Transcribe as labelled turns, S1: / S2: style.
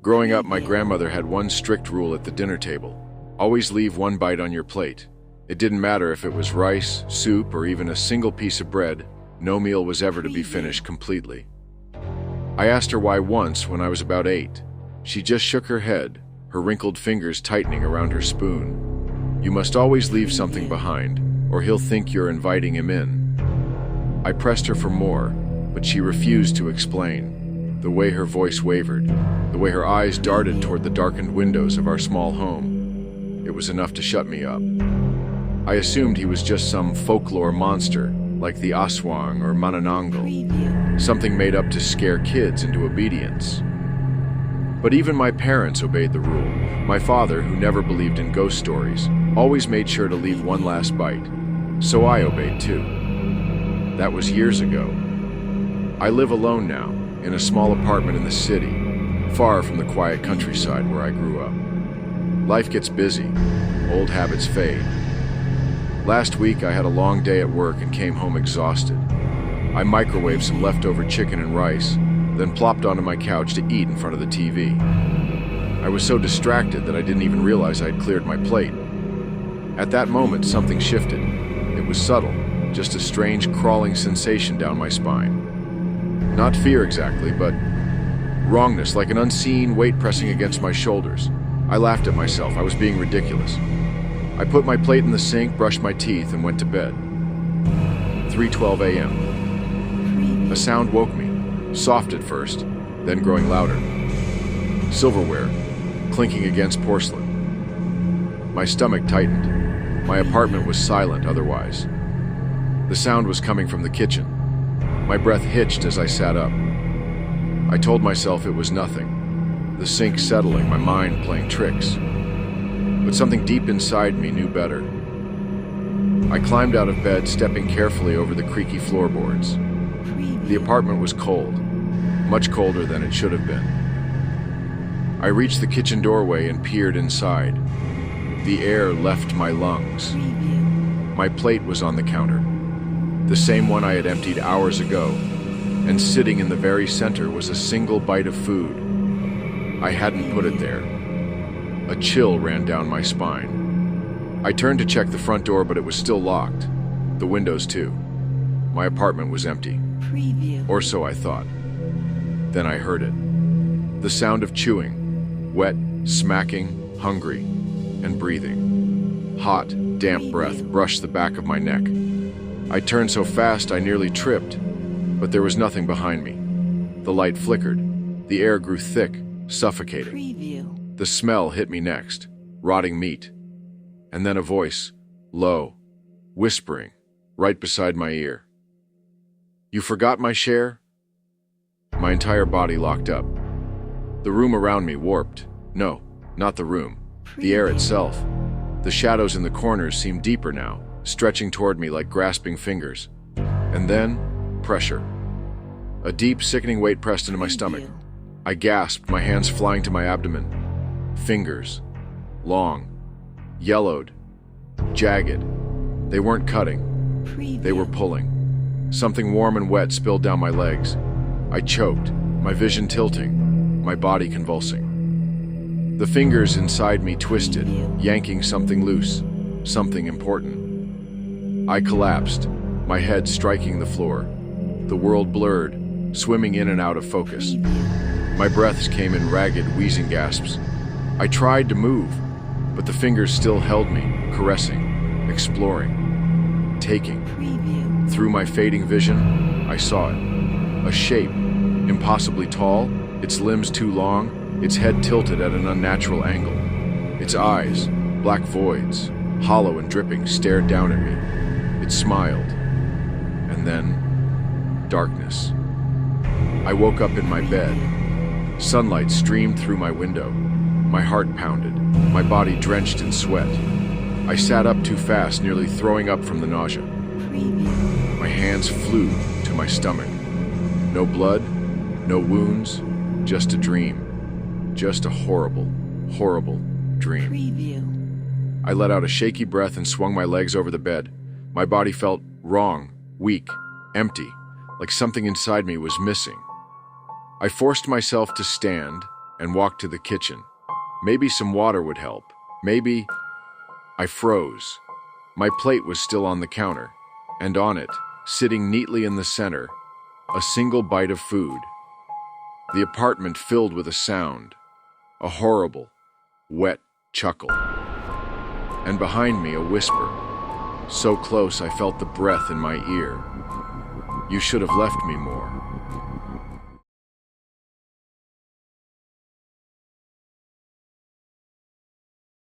S1: Growing up, my grandmother had one strict rule at the dinner table. Always leave one bite on your plate. It didn't matter if it was rice, soup, or even a single piece of bread, no meal was ever to be finished completely. I asked her why once when I was about 8. She just shook her head, her wrinkled fingers tightening around her spoon. You must always leave something behind, or he'll think you're inviting him in. I pressed her for more, but she refused to explain. The way her voice wavered, the way her eyes darted toward the darkened windows of our small home, it was enough to shut me up. I assumed he was just some folklore monster, like the Aswang or Manananggal, something made up to scare kids into obedience. But even my parents obeyed the rule. My father, who never believed in ghost stories, always made sure to leave one last bite. So I obeyed too. That was years ago. I live alone now, in a small apartment in the city, far from the quiet countryside where I grew up. Life gets busy. Old habits fade. Last week I had a long day at work and came home exhausted. I microwaved some leftover chicken and rice, then plopped onto my couch to eat in front of the TV. I was so distracted that I didn't even realize I had cleared my plate. At that moment, something shifted. It was subtle, just a strange crawling sensation down my spine. Not fear exactly, but wrongness, like an unseen weight pressing against my shoulders. I laughed at myself. I was being ridiculous. I put my plate in the sink, brushed my teeth, and went to bed. 3:12 a.m. A sound woke me. Soft at first, then growing louder. Silverware, clinking against porcelain. My stomach tightened. My apartment was silent otherwise. The sound was coming from the kitchen. My breath hitched as I sat up. I told myself it was nothing. The sink settling, my mind playing tricks. But something deep inside me knew better. I climbed out of bed, stepping carefully over the creaky floorboards. The apartment was cold, much colder than it should have been. I reached the kitchen doorway and peered inside. The air left my lungs. My plate was on the counter, the same one I had emptied hours ago, and sitting in the very center was a single bite of food. I hadn't put it there. A chill ran down my spine. I turned to check the front door, but it was still locked. The windows too. My apartment was empty. Or so I thought. Then I heard it. The sound of chewing, wet, smacking, hungry, and breathing. Hot, damp breath brushed the back of my neck. I turned so fast I nearly tripped, but there was nothing behind me. The light flickered. The air grew thick, suffocating. The smell hit me next, rotting meat. And then a voice, low, whispering, right beside my ear. "You forgot my share?" My entire body locked up. The room around me warped. No, not the room. The air itself. The shadows in the corners seemed deeper now, stretching toward me like grasping fingers. And then, pressure. A deep, sickening weight pressed into my stomach. I gasped, my hands flying to my abdomen. Fingers. Long. Yellowed. Jagged. They weren't cutting. They were pulling. Something warm and wet spilled down my legs. I choked, my vision tilting, my body convulsing. The fingers inside me twisted, yanking something loose, something important. I collapsed, my head striking the floor. The world blurred, swimming in and out of focus. My breaths came in ragged, wheezing gasps. I tried to move, but the fingers still held me, caressing, exploring, taking. Through my fading vision, I saw it. A shape, impossibly tall, its limbs too long, its head tilted at an unnatural angle. Its eyes, black voids, hollow and dripping, stared down at me. It smiled. And then, darkness. I woke up in my bed. Sunlight streamed through my window. My heart pounded, my body drenched in sweat. I sat up too fast, nearly throwing up from the nausea. My hands flew to my stomach. No blood, no wounds, just a dream. Just a horrible, horrible dream. I let out a shaky breath and swung my legs over the bed. My body felt wrong, weak, empty, like something inside me was missing. I forced myself to stand, and walked to the kitchen. Maybe some water would help. Maybe... I froze. My plate was still on the counter, and on it, sitting neatly in the center, a single bite of food. The apartment filled with a sound, a horrible, wet chuckle. And behind me, a whisper, so close I felt the breath in my ear. You should have left me more.